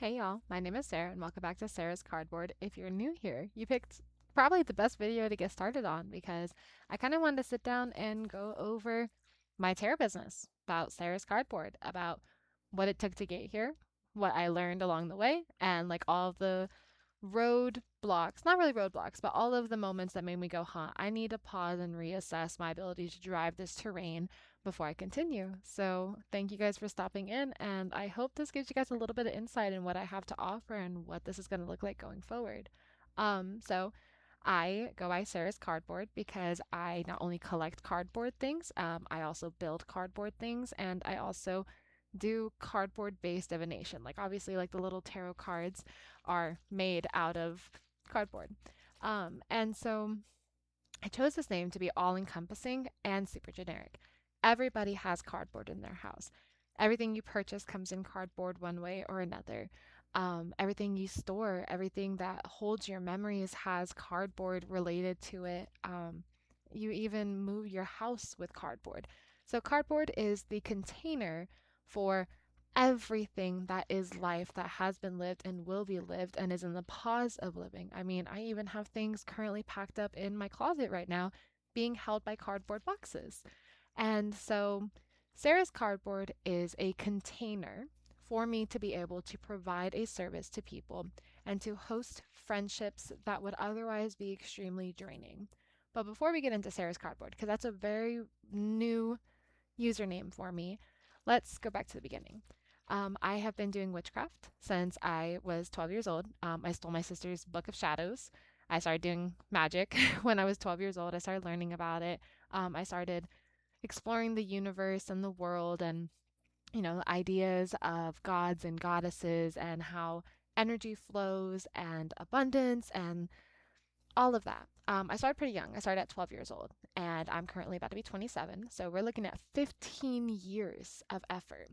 Hey y'all, my name is Sarah and welcome back to Sarah's Cardboard. If you're new here, you picked probably the best video to get started on because I kind of wanted to sit down and go over my tarot business, about Sarah's Cardboard, about what it took to get here, what I learned along the way, and like all of the roadblocks, not really roadblocks, but all of the moments that made me go, I need to pause and reassess my ability to drive this terrain before I continue. So, thank you guys for stopping in, and I hope this gives you guys a little bit of insight in what I have to offer and what this is going to look like going forward. So I go by Sarah's Cardboard because I not only collect cardboard things, I also build cardboard things, and I also do cardboard based divination. Like obviously like the little tarot cards are made out of cardboard. And so I chose this name to be all encompassing and super generic. Everybody has cardboard in their house. Everything you purchase comes in cardboard one way or another. Everything you store, everything that holds your memories has cardboard related to it. You even move your house with cardboard. So, cardboard is the container for everything that is life that has been lived and will be lived and is in the pause of living. I mean, I even have things currently packed up in my closet right now being held by cardboard boxes. And so Sarah's Cardboard is a container for me to be able to provide a service to people and to host friendships that would otherwise be extremely draining. But before we get into Sarah's Cardboard, because that's a very new username for me, let's go back to the beginning. I have been doing witchcraft since I was 12 years old. I stole my sister's Book of Shadows. I started doing magic when I was 12 years old. I started learning about it. I started exploring the universe and the world and, ideas of gods and goddesses and how energy flows and abundance and all of that. I started pretty young. I started at 12 years old, and I'm currently about to be 27. So we're looking at 15 years of effort.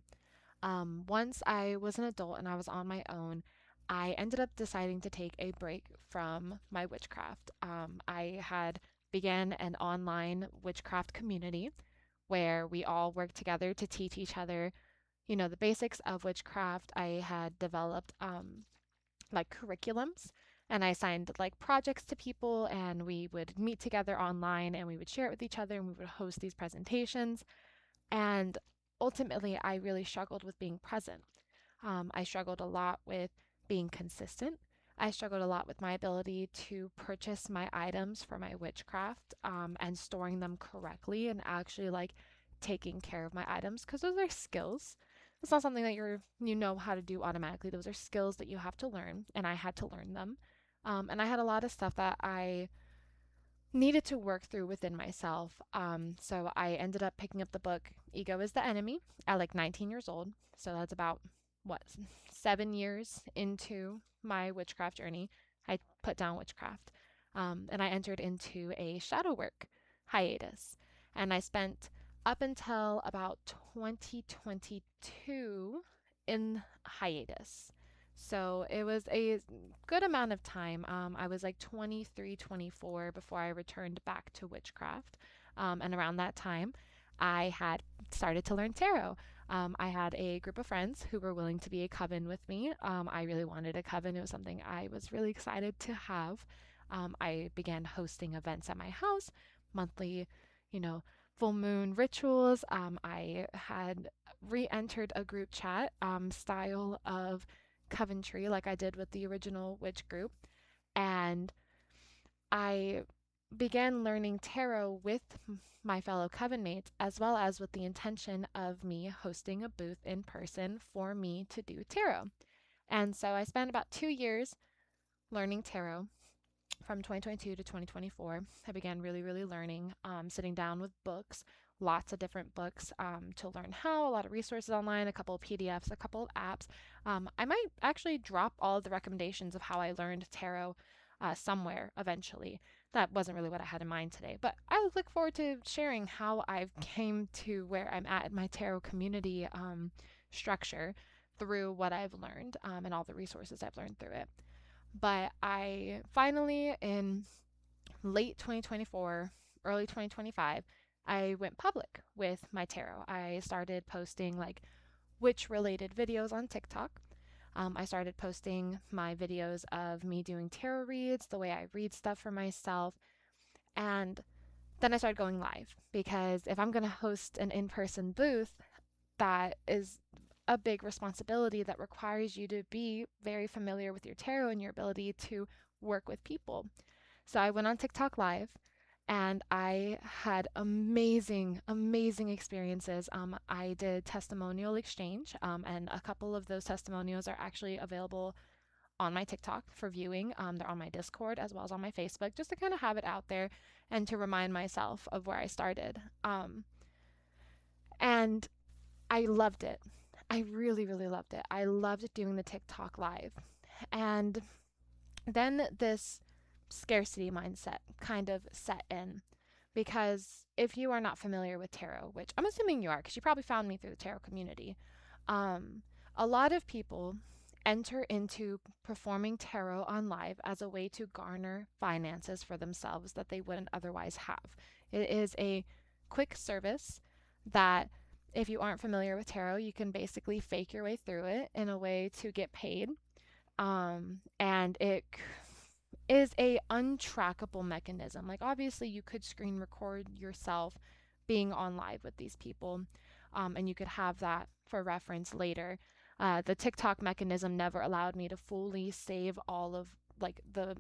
Once I was an adult and I was on my own, I ended up deciding to take a break from my witchcraft. I had began an online witchcraft community where we all worked together to teach each other, the basics of witchcraft. I had developed like curriculums and I assigned like projects to people and we would meet together online and we would share it with each other and we would host these presentations. And ultimately, I really struggled with being present. I struggled a lot with being consistent. I struggled a lot with my ability to purchase my items for my witchcraft and storing them correctly and actually like taking care of my items because those are skills. It's not something that you know how to do automatically. Those are skills that you have to learn, and I had to learn them. And I had a lot of stuff that I needed to work through within myself. So I ended up picking up the book Ego is the Enemy at like 19 years old. So that's about what, 7 years into my witchcraft journey. I put down witchcraft and I entered into a shadow work hiatus. And I spent up until about 2022 in hiatus. So it was a good amount of time. I was like 23, 24 before I returned back to witchcraft. And around that time, I had started to learn tarot. I had a group of friends who were willing to be a coven with me. I really wanted a coven. It was something I was really excited to have. I began hosting events at my house, monthly, you know, full moon rituals. I had re entered a group chat style of Coventry like I did with the original witch group. And I began learning tarot with my fellow coven mates as well as with the intention of me hosting a booth in person for me to do tarot. And so I spent about 2 years learning tarot from 2022 to 2024. I began really, really learning, sitting down with books, lots of different books to learn how, a lot of resources online, a couple of PDFs, a couple of apps. I might actually drop all of the recommendations of how I learned tarot somewhere eventually. That wasn't really what I had in mind today, but I look forward to sharing how I've came to where I'm at in my tarot community structure through what I've learned and all the resources I've learned through it. But I finally, in late 2024, early 2025, I went public with my tarot. I started posting like witch related videos on TikTok. I started posting my videos of me doing tarot reads, the way I read stuff for myself, and then I started going live because if I'm going to host an in person booth, that is a big responsibility that requires you to be very familiar with your tarot and your ability to work with people. So I went on TikTok Live and I had amazing, amazing experiences. I did testimonial exchange, and a couple of those testimonials are actually available on my TikTok for viewing. They're on my Discord as well as on my Facebook, just to kind of have it out there and to remind myself of where I started. And I loved it. I really, really loved it. I loved doing the TikTok live. And then this scarcity mindset kind of set in because if you are not familiar with tarot, which I'm assuming you are because you probably found me through the tarot community, um, a lot of people enter into performing tarot on live as a way to garner finances for themselves that they wouldn't otherwise have. It is a quick service that if you aren't familiar with tarot, you can basically fake your way through it in a way to get paid. And it is a untrackable mechanism. Like obviously you could screen record yourself being on live with these people, and you could have that for reference later. The TikTok mechanism never allowed me to fully save all of like the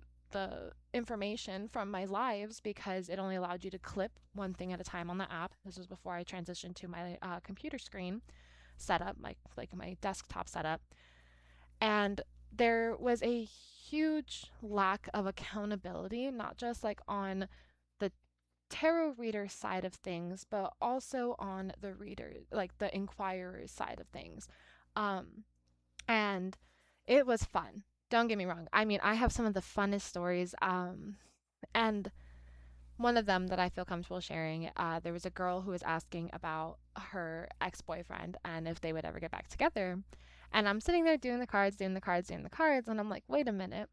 information from my lives because it only allowed you to clip one thing at a time on the app. This was before I transitioned to my computer screen setup, like my desktop setup. And there was a huge lack of accountability, not just like on the tarot reader side of things, but also on the reader, like the inquirer's side of things. Um, and it was fun. Don't get me wrong. I mean, I have some of the funnest stories. And one of them that I feel comfortable sharing, there was a girl who was asking about her ex boyfriend and if they would ever get back together. And I'm sitting there doing the cards, doing the cards, doing the cards, and I'm like, wait a minute.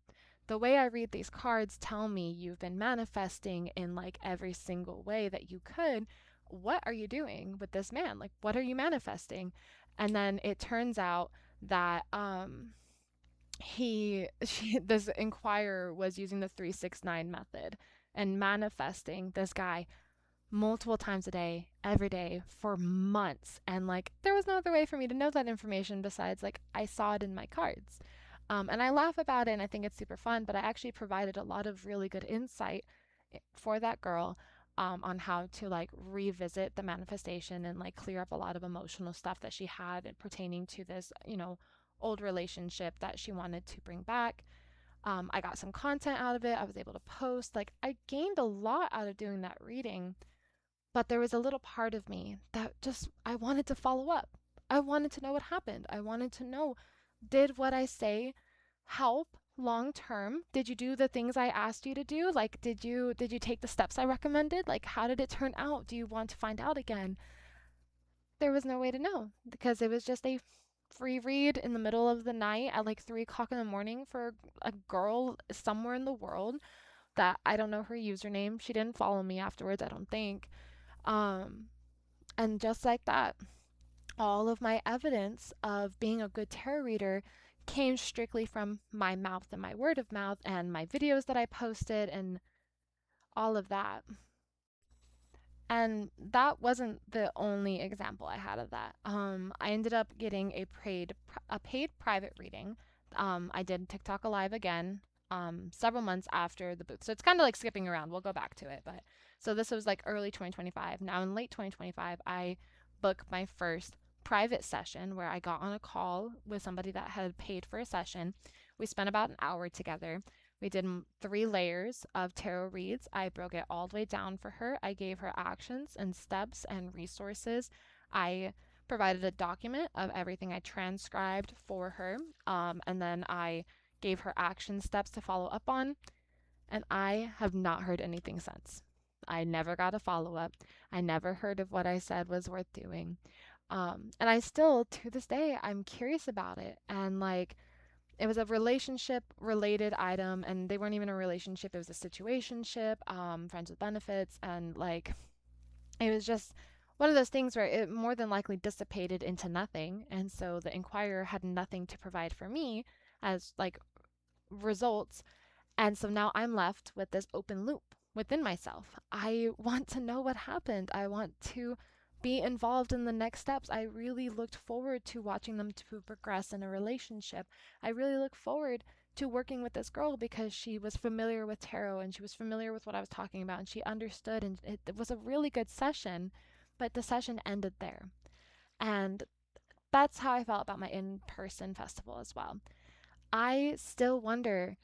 The way I read these cards tell me you've been manifesting in like every single way that you could. What are you doing with this man? Like, what are you manifesting? And then it turns out that this inquirer was using the 369 method and manifesting this guy multiple times a day, every day for months. And like, there was no other way for me to know that information besides like, I saw it in my cards. And I laugh about it and I think it's super fun, but I actually provided a lot of really good insight for that girl on how to like revisit the manifestation and like clear up a lot of emotional stuff that she had pertaining to this, old relationship that she wanted to bring back. I got some content out of it. I was able to post. Like, I gained a lot out of doing that reading, but there was a little part of me that just, I wanted to follow up. I wanted to know what happened. I wanted to know, did what I say help long term? Did you do the things I asked you to do? Like, did you take the steps I recommended? Like, how did it turn out? Do you want to find out again? There was no way to know because it was just a free read in the middle of the night at like 3 o'clock in the morning for a girl somewhere in the world that I don't know her username. She didn't follow me afterwards, I don't think. Um, and just like that, all of my evidence of being a good tarot reader came strictly from my mouth and my word of mouth and my videos that I posted and all of that. And that wasn't the only example I had of that. I ended up getting a paid private reading. I did TikTok Alive again, several months after the booth. So it's kind of like skipping around. We'll go back to it, but so this was like early 2025. Now in late 2025, I booked my first private session where I got on a call with somebody that had paid for a session. We spent about an hour together. We did 3 layers of tarot reads. I broke it all the way down for her. I gave her actions and steps and resources. I provided a document of everything I transcribed for her. And then I gave her action steps to follow up on. And I have not heard anything since. I never got a follow up. I never heard if what I said was worth doing. And I still, to this day, I'm curious about it. And like, it was a relationship related item and they weren't even a relationship, it was a situationship, friends with benefits, and like it was just one of those things where it more than likely dissipated into nothing. And so the inquirer had nothing to provide for me as like results. And so now I'm left with this open loop within myself. I want to know what happened. I want to be involved in the next steps. I really looked forward to watching them to progress in a relationship. I really look forward to working with this girl because she was familiar with tarot and she was familiar with what I was talking about and she understood, and it was a really good session, but the session ended there. And that's how I felt about my in-person festival as well. I still wonder,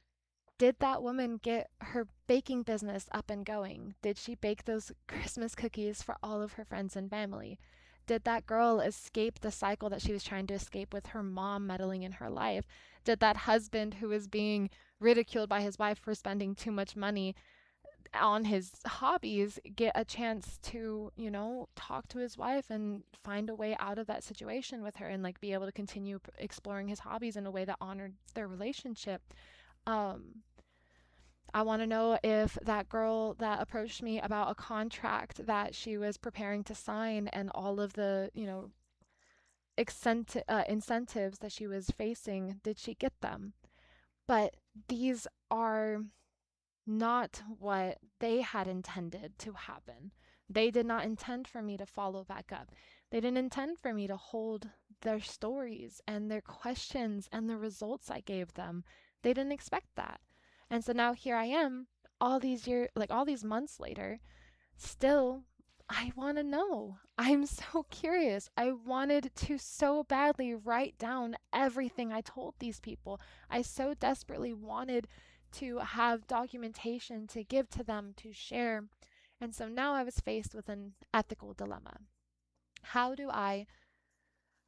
did that woman get her baking business up and going? Did she bake those Christmas cookies for all of her friends and family? Did that girl escape the cycle that she was trying to escape with her mom meddling in her life? Did that husband who was being ridiculed by his wife for spending too much money on his hobbies get a chance to, talk to his wife and find a way out of that situation with her and like be able to continue exploring his hobbies in a way that honored their relationship? Um, I want to know if that girl that approached me about a contract that she was preparing to sign and all of the, incentives that she was facing, did she get them? But these are not what they had intended to happen. They did not intend for me to follow back up. They didn't intend for me to hold their stories and their questions and the results I gave them. They didn't expect that. And so now here I am, all these years, like all these months later, still, I want to know. I'm so curious. I wanted to so badly write down everything I told these people. I so desperately wanted to have documentation to give to them to share. And so now I was faced with an ethical dilemma. How do I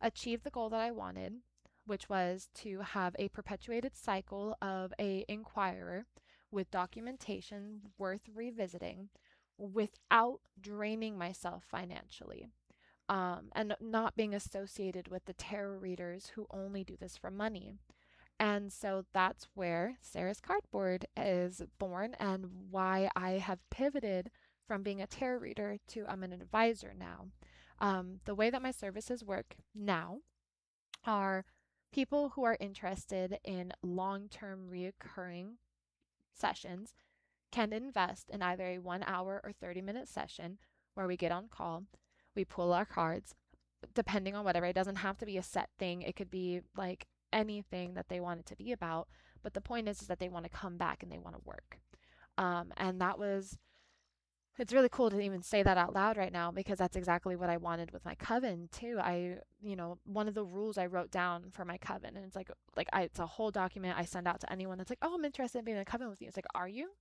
achieve the goal that I wanted, which was to have a perpetuated cycle of a inquirer with documentation worth revisiting without draining myself financially, and not being associated with the tarot readers who only do this for money. And so that's where Sarah's Cardboard is born and why I have pivoted from being a tarot reader to I'm an advisor now. The way that my services work now are people who are interested in long term reoccurring sessions can invest in either a 1 hour or 30-minute session where we get on call, we pull our cards, depending on whatever. It doesn't have to be a set thing, it could be like anything that they want it to be about. But the point is that they want to come back and they want to work. And that was it's really cool to even say that out loud right now because that's exactly what I wanted with my coven too. One of the rules I wrote down for my coven, and it's a whole document I send out to anyone that's like, "Oh, I'm interested in being in a coven with you." It's like, "Are you?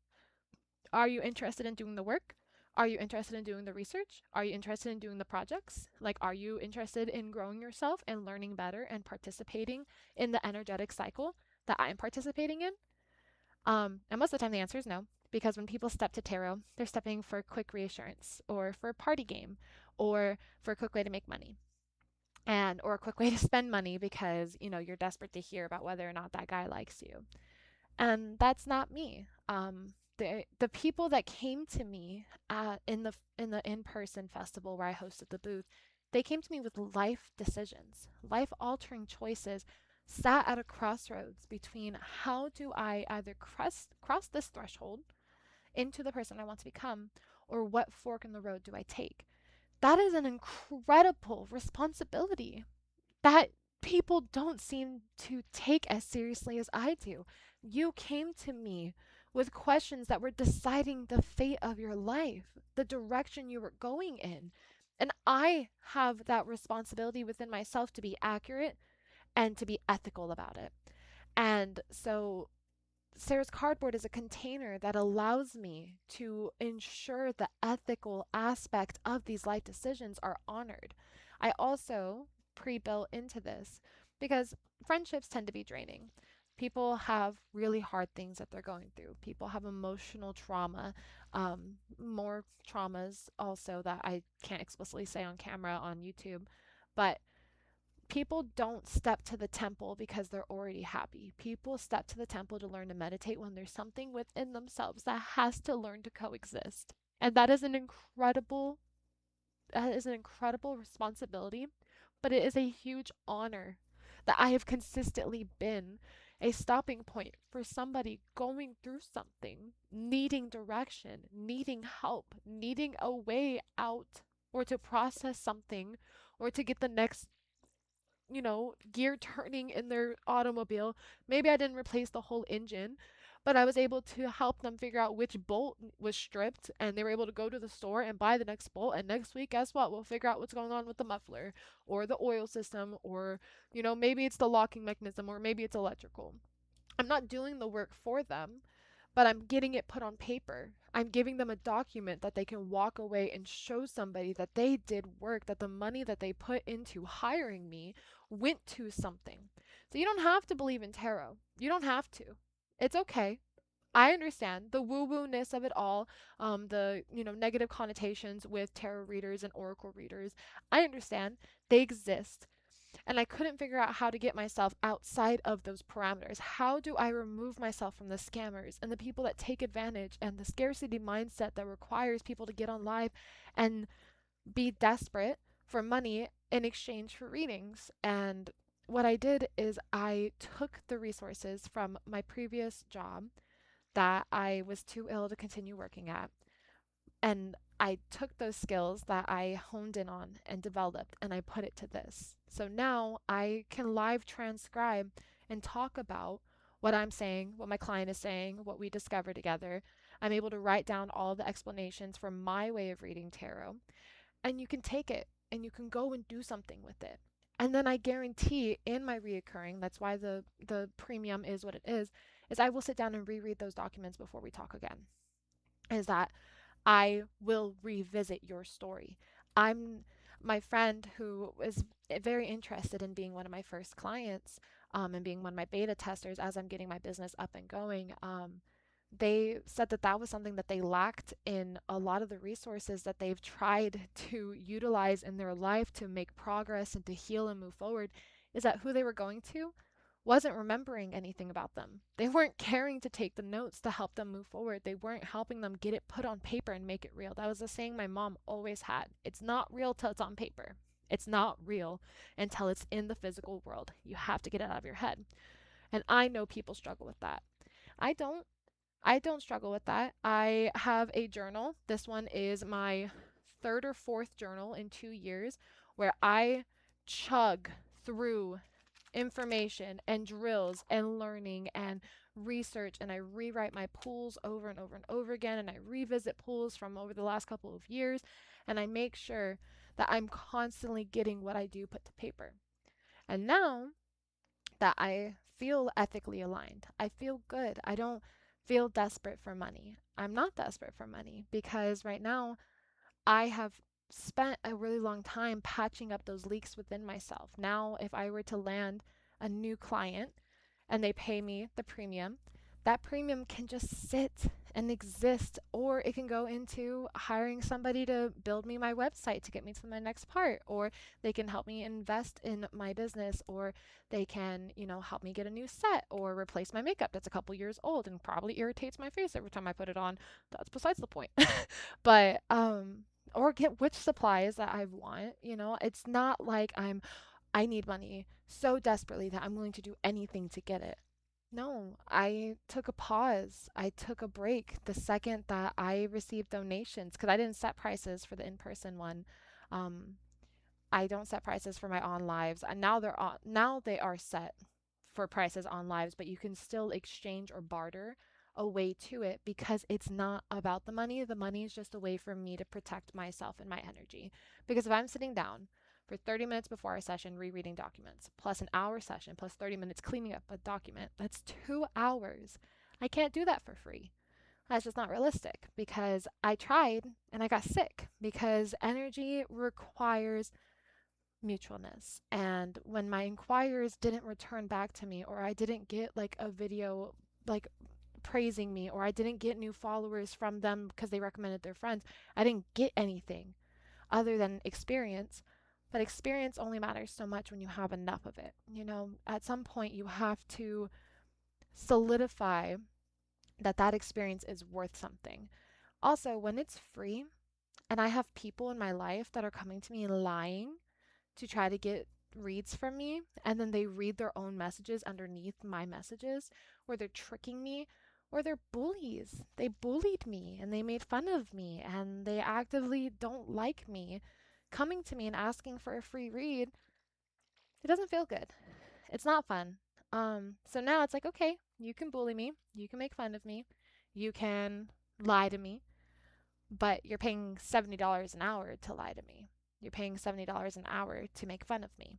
Are you interested in doing the work? Are you interested in doing the research? Are you interested in doing the projects? Like, are you interested in growing yourself and learning better and participating in the energetic cycle that I'm participating in?" And most of the time the answer is no, because when people step to tarot, they're stepping for quick reassurance or for a party game or for a quick way to make money and or a quick way to spend money because, you're desperate to hear about whether or not that guy likes you. And that's not me. The people that came to me in the in-person festival where I hosted the booth, they came to me with life decisions, life altering choices, sat at a crossroads between how do I either cross this threshold into the person I want to become, or what fork in the road do I take? That is an incredible responsibility that people don't seem to take as seriously as I do. You came to me with questions that were deciding the fate of your life, the direction you were going in. And I have that responsibility within myself to be accurate and to be ethical about it. And so Sarah's Cardboard is a container that allows me to ensure the ethical aspect of these life decisions are honored. I also pre-built into this because friendships tend to be draining. People have really hard things that they're going through. People have emotional trauma, more traumas also that I can't explicitly say on camera on YouTube. But people don't step to the temple because they're already happy. People step to the temple to learn to meditate when there's something within themselves that has to learn to coexist. And that is an incredible that is an incredible responsibility, but it is a huge honor that I have consistently been a stopping point for somebody going through something, needing direction, needing help, needing a way out, or to process something, or to get the next, gear turning in their automobile. Maybe I didn't replace the whole engine, but I was able to help them figure out which bolt was stripped, and they were able to go to the store and buy the next bolt. And next week, guess what? We'll figure out what's going on with the muffler or the oil system, or, maybe it's the locking mechanism, or maybe it's electrical. I'm not doing the work for them, but I'm getting it put on paper. I'm giving them a document that they can walk away and show somebody that they did work, that the money that they put into hiring me went to something. So you don't have to believe in tarot. You don't have to. It's okay. I understand the woo-woo ness of it all, the negative connotations with tarot readers and oracle readers. I understand they exist, and I couldn't figure out how to get myself outside of those parameters. How do I remove myself from the scammers and the people that take advantage and the scarcity mindset that requires people to get on live and be desperate for money in exchange for readings? And what I did is I took the resources from my previous job that I was too ill to continue working at, and I took those skills that I honed in on and developed and I put it to this. So now I can live transcribe and talk about what I'm saying, what my client is saying, what we discover together. I'm able to write down all the explanations for my way of reading tarot, and you can take it and you can go and do something with it. And then I guarantee in my reoccurring, that's why the premium is what it is I will sit down and reread those documents before we talk again. Is that I will revisit your story. I'm My friend who is very interested in being one of my first clients, and being one of my beta testers as I'm getting my business up and going. They said that that was something that they lacked in a lot of the resources that they've tried to utilize in their life to make progress and to heal and move forward, is that who they were going to wasn't remembering anything about them. They weren't caring to take the notes to help them move forward. They weren't helping them get it put on paper and make it real. That was a saying my mom always had. It's not real till it's on paper. It's not real until it's in the physical world. You have to get it out of your head. And I know people struggle with that. I don't. I don't struggle with that. I have a journal. This one is my third or fourth journal in 2 years, where I chug through information and drills and learning and research, and I rewrite my pools over and over and over again, and I revisit pools from over the last couple of years, and I make sure that I'm constantly getting what I do put to paper. And now that I feel ethically aligned, I feel good. I don't feel desperate for money. I'm not desperate for money because right now I have spent a really long time patching up those leaks within myself. Now, if I were to land a new client and they pay me the premium, that premium can just sit and exist, or it can go into hiring somebody to build me my website to get me to my next part, or they can help me invest in my business, or they can, help me get a new set or replace my makeup that's a couple years old and probably irritates my face every time I put it on. That's besides the point. But or get which supplies that I want, it's not like I need money so desperately that I'm willing to do anything to get it. No, I took a pause. I took a break the second that I received donations because I didn't set prices for the in-person one. Um, I don't set prices for my on lives, and now they are set for prices on lives, but you can still exchange or barter a way to it because it's not about the money. The money is just a way for me to protect myself and my energy. Because if I'm sitting down for 30 minutes before our session rereading documents, plus an hour session, plus 30 minutes cleaning up a document, that's 2 hours. I can't do that for free. That's just not realistic because I tried and I got sick because energy requires mutualness. And when my inquirers didn't return back to me, or I didn't get like a video like praising me, or I didn't get new followers from them because they recommended their friends, I didn't get anything other than experience. But experience only matters so much when you have enough of it. At some point you have to solidify that that experience is worth something. Also, when it's free, And I have people in my life that are coming to me lying to try to get reads from me, and then they read their own messages underneath my messages, or they're tricking me, or they're bullies. They bullied me and they made fun of me and they actively don't like me. Coming to me and asking for a free read, it doesn't feel good. It's not fun. So now it's like, okay, you can bully me, you can make fun of me, you can lie to me, but you're paying $70 an hour to lie to me. You're paying $70 an hour to make fun of me.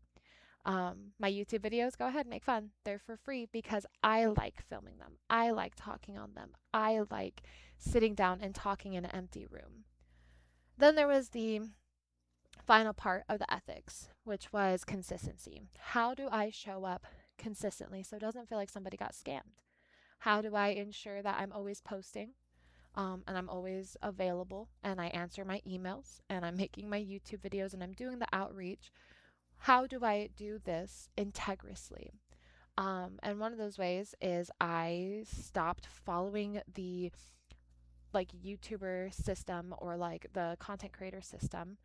My YouTube videos, go ahead, make fun. They're for free because I like filming them. I like talking on them. I like sitting down and talking in an empty room. Then there was the final part of the ethics, which was consistency. How do I show up consistently so it doesn't feel like somebody got scammed? How do I ensure that I'm always posting, and I'm always available and I answer my emails and I'm making my YouTube videos and I'm doing the outreach? How do I do this integrally? And one of those ways is I stopped following the like YouTuber system or like the content creator system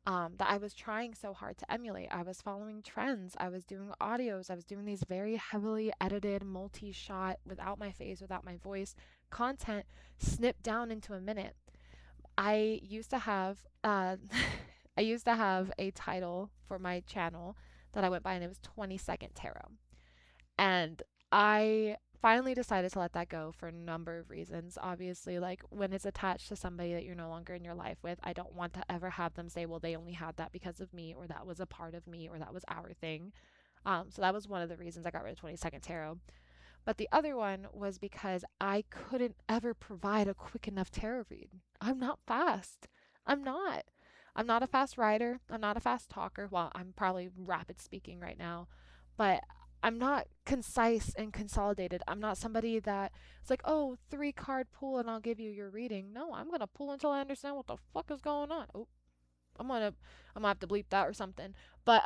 that I was trying so hard to emulate. I was following trends. I was doing audios. I was doing these very heavily edited, multi shot, without my face, without my voice content, snipped down into a minute. I used to have I used to have a title for my channel that I went by, and it was 20-second tarot. And I finally decided to let that go for a number of reasons. Obviously, like when it's attached to somebody that you're no longer in your life with, I don't want to ever have them say, well, they only had that because of me, or that was a part of me, or that was our thing. So that was one of the reasons I got rid of 20-second tarot. But the other one was because I couldn't ever provide a quick enough tarot read. I'm not fast. I'm not. I'm not a fast writer. I'm not a fast talker. Well, I'm probably rapid speaking right now, but I'm not concise and consolidated. I'm not somebody that it's like, oh, 3 card pull and I'll give you your reading. No, I'm gonna pull until I understand what the fuck is going on. Oh, I'm gonna have to bleep that or something. But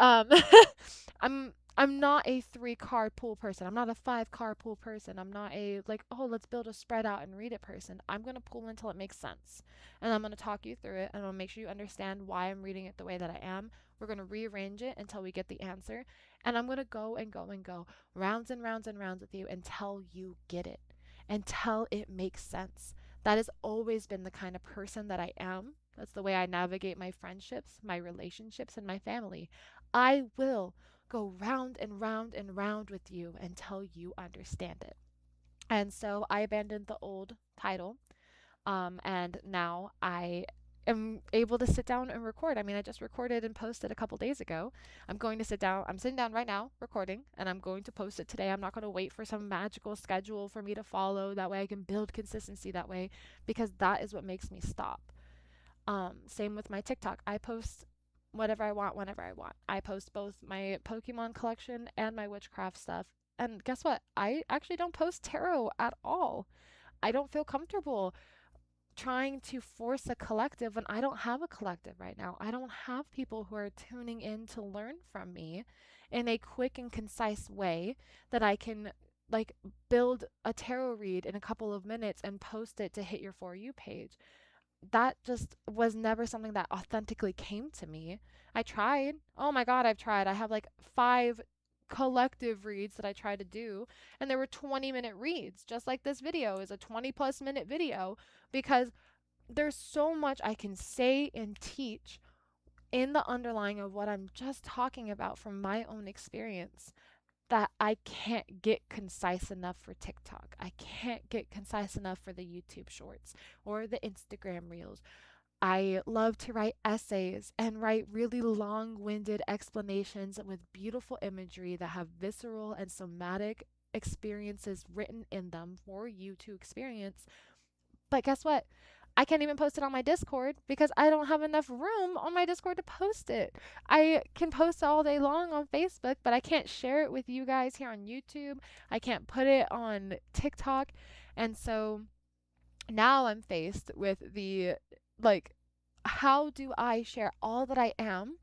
I'm not a 3 card pool person. I'm not a 5 card pool person. I'm not a like, oh, let's build a spread out and read it person. I'm gonna pull until it makes sense. And I'm gonna talk you through it and I'm gonna make sure you understand why I'm reading it the way that I am. We're gonna rearrange it until we get the answer. And I'm gonna go and go and go rounds and rounds and rounds with you until you get it. Until it makes sense. That has always been the kind of person that I am. That's the way I navigate my friendships, my relationships, and my family. I will go round and round and round with you until you understand it. And so I abandoned the old title, and now I am able to sit down and record. I mean, I just recorded and posted a couple days ago. I'm going to sit down. I'm sitting down right now recording, and I'm going to post it today. I'm not going to wait for some magical schedule for me to follow. That way I can build consistency that way, because that is what makes me stop. Same with my TikTok. I post whatever I want whenever I want. I post both my Pokemon collection and my witchcraft stuff. And guess what? I actually don't post tarot at all. I don't feel comfortable trying to force a collective when I don't have a collective right now. I don't have people who are tuning in to learn from me in a quick and concise way that I can like build a tarot read in a couple of minutes and post it to hit your For You page. That just was never something that authentically came to me. I tried. Oh my God, I've tried. I have like 5 collective reads that I try to do, and there were 20-minute reads, just like this video is a 20+ minute video, because there's so much I can say and teach in the underlying of what I'm just talking about from my own experience that I can't get concise enough for TikTok. I can't get concise enough for the YouTube shorts or the Instagram reels. I love to write essays and write really long winded explanations with beautiful imagery that have visceral and somatic experiences written in them for you to experience. But guess what? I can't even post it on my Discord because I don't have enough room on my Discord to post it. I can post all day long on Facebook, but I can't share it with you guys here on YouTube. I can't put it on TikTok. And so now I'm faced with the like, how do I share all that I am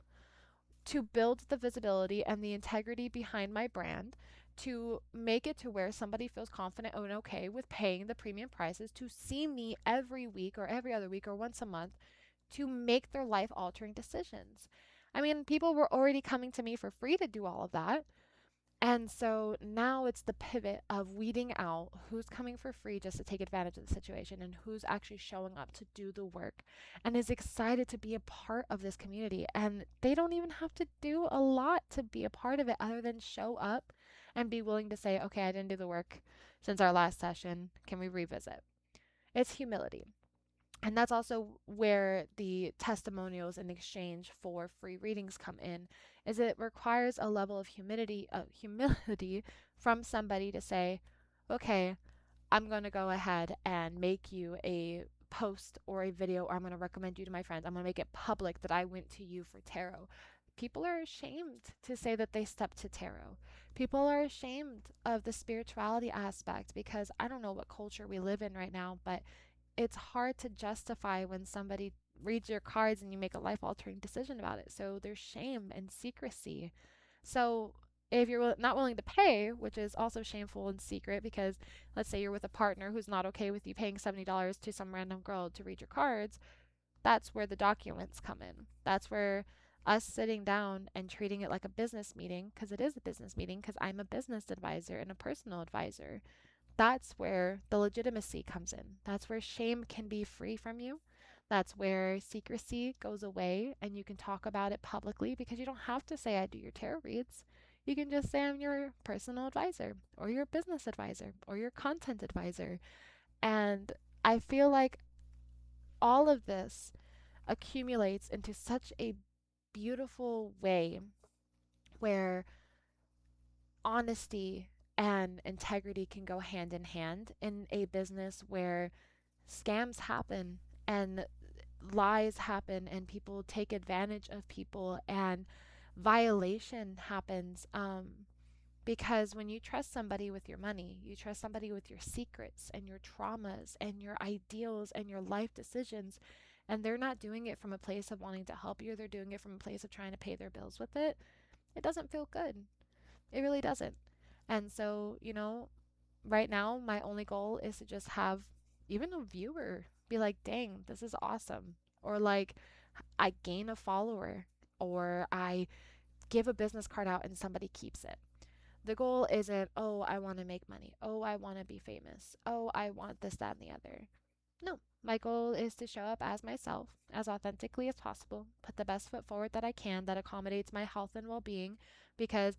to build the visibility and the integrity behind my brand, to make it to where somebody feels confident and okay with paying the premium prices to see me every week or every other week or once a month, to make their life altering decisions. I mean, people were already coming to me for free to do all of that. And so now it's the pivot of weeding out who's coming for free just to take advantage of the situation and who's actually showing up to do the work and is excited to be a part of this community. And they don't even have to do a lot to be a part of it other than show up and be willing to say, okay, I didn't do the work since our last session. Can we revisit? It's humility. And that's also where the testimonials in exchange for free readings come in, is it requires a level of humility from somebody to say, okay, I'm going to go ahead and make you a post or a video, or I'm going to recommend you to my friends. I'm going to make it public that I went to you for tarot. People are ashamed to say that they stepped to tarot. People are ashamed of the spirituality aspect because I don't know what culture we live in right now, but it's hard to justify when somebody reads your cards and you make a life altering decision about it. So there's shame and secrecy. So if you're not willing to pay, which is also shameful and secret, because let's say you're with a partner who's not okay with you paying $70 to some random girl to read your cards, that's where the documents come in. That's where us sitting down and treating it like a business meeting, because it is a business meeting, because I'm a business advisor and a personal advisor, that's where the legitimacy comes in. That's where shame can be free from you. That's where secrecy goes away and you can talk about it publicly because you don't have to say, I do your tarot reads. You can just say, I'm your personal advisor or your business advisor or your content advisor. And I feel like all of this accumulates into such a beautiful way where honesty and integrity can go hand in hand in a business where scams happen and lies happen and people take advantage of people and violation happens, because when you trust somebody with your money, you trust somebody with your secrets and your traumas and your ideals and your life decisions, and they're not doing it from a place of wanting to help you, they're doing it from a place of trying to pay their bills with it, it doesn't feel good. It really doesn't. And so, right now, my only goal is to just have even a viewer be like, dang, this is awesome. Or like, I gain a follower, or I give a business card out and somebody keeps it. The goal isn't, oh, I want to make money. Oh, I want to be famous. Oh, I want this, that, and the other. No, my goal is to show up as myself, as authentically as possible, put the best foot forward that I can that accommodates my health and well being, because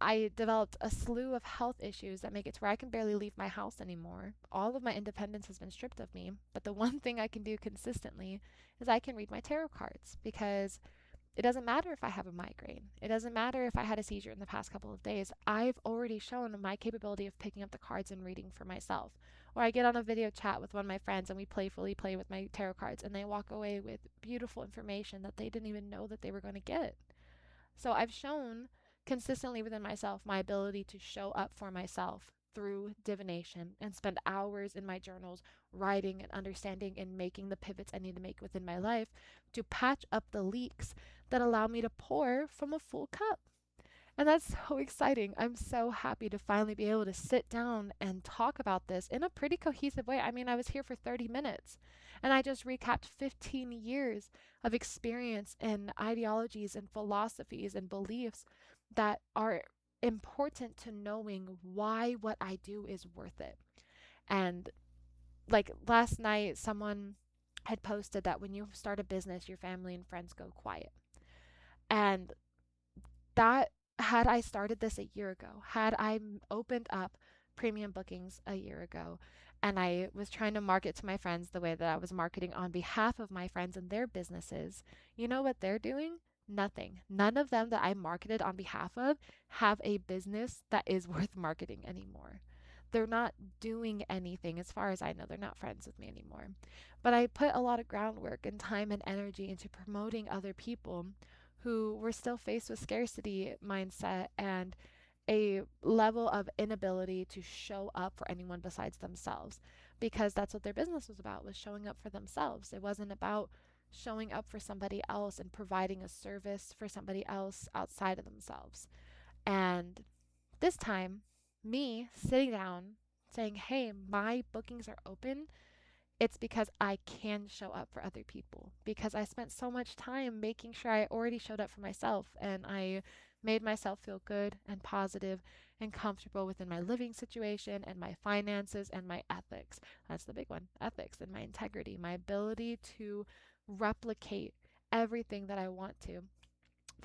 I developed a slew of health issues that make it to where I can barely leave my house anymore. All of my independence has been stripped of me. But the one thing I can do consistently is I can read my tarot cards, because it doesn't matter if I have a migraine. It doesn't matter if I had a seizure in the past couple of days. I've already shown my capability of picking up the cards and reading for myself. Or I get on a video chat with one of my friends and we playfully play with my tarot cards and they walk away with beautiful information that they didn't even know that they were going to get. So I've shown consistently within myself my ability to show up for myself through divination and spend hours in my journals writing and understanding and making the pivots I need to make within my life to patch up the leaks that allow me to pour from a full cup. And that's so exciting. I'm so happy to finally be able to sit down and talk about this in a pretty cohesive way. I mean, I was here for 30 minutes and I just recapped 15 years of experience and ideologies and philosophies and beliefs that are important to knowing why what I do is worth it. And like last night, someone had posted that when you start a business, your family and friends go quiet. And that had I started this a year ago, had I opened up premium bookings a year ago, and I was trying to market to my friends the way that I was marketing on behalf of my friends and their businesses, you know what they're doing? Nothing. None of them that I marketed on behalf of have a business that is worth marketing anymore. They're not doing anything, as far as I know. They're not friends with me anymore. But I put a lot of groundwork and time and energy into promoting other people who were still faced with scarcity mindset and a level of inability to show up for anyone besides themselves, because that's what their business was about, was showing up for themselves. It wasn't about showing up for somebody else and providing a service for somebody else outside of themselves. And this time, me sitting down saying, hey, my bookings are open, It's because I can show up for other people because I spent so much time making sure I already showed up for myself and I made myself feel good and positive and comfortable within my living situation and my finances and my ethics. That's the big one, ethics and my integrity, my ability to replicate everything that I want to.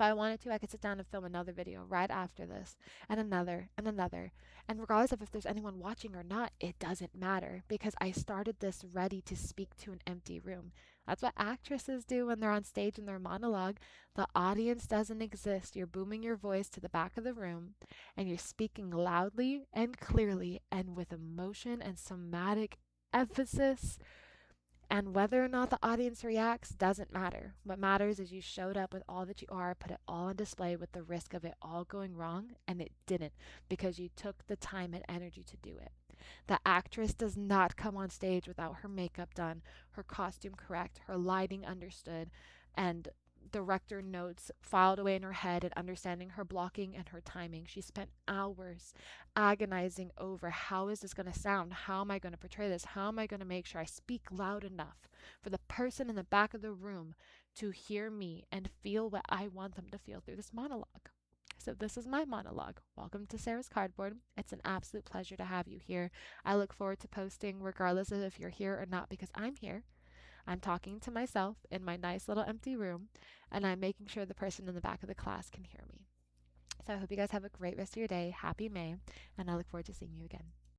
If I wanted to, I could sit down and film another video right after this, and another, and another. And regardless of if there's anyone watching or not, it doesn't matter because I started this ready to speak to an empty room. That's what actresses do when they're on stage in their monologue. The audience doesn't exist. You're booming your voice to the back of the room, and you're speaking loudly and clearly and with emotion and somatic emphasis, and whether or not the audience reacts doesn't matter. What matters is you showed up with all that you are, put it all on display with the risk of it all going wrong, and it didn't because you took the time and energy to do it. The actress does not come on stage without her makeup done, her costume correct, her lighting understood, and director notes filed away in her head and understanding her blocking and her timing. She spent hours agonizing over how is this going to sound? How am I going to portray this? How am I going to make sure I speak loud enough for the person in the back of the room to hear me and feel what I want them to feel through this monologue? So, this is my monologue. Welcome to Sarah's Cardboard. It's an absolute pleasure to have you here. I look forward to posting regardless of if you're here or not because I'm here. I'm talking to myself in my nice little empty room, and I'm making sure the person in the back of the class can hear me. So I hope you guys have a great rest of your day. Happy May, and I look forward to seeing you again.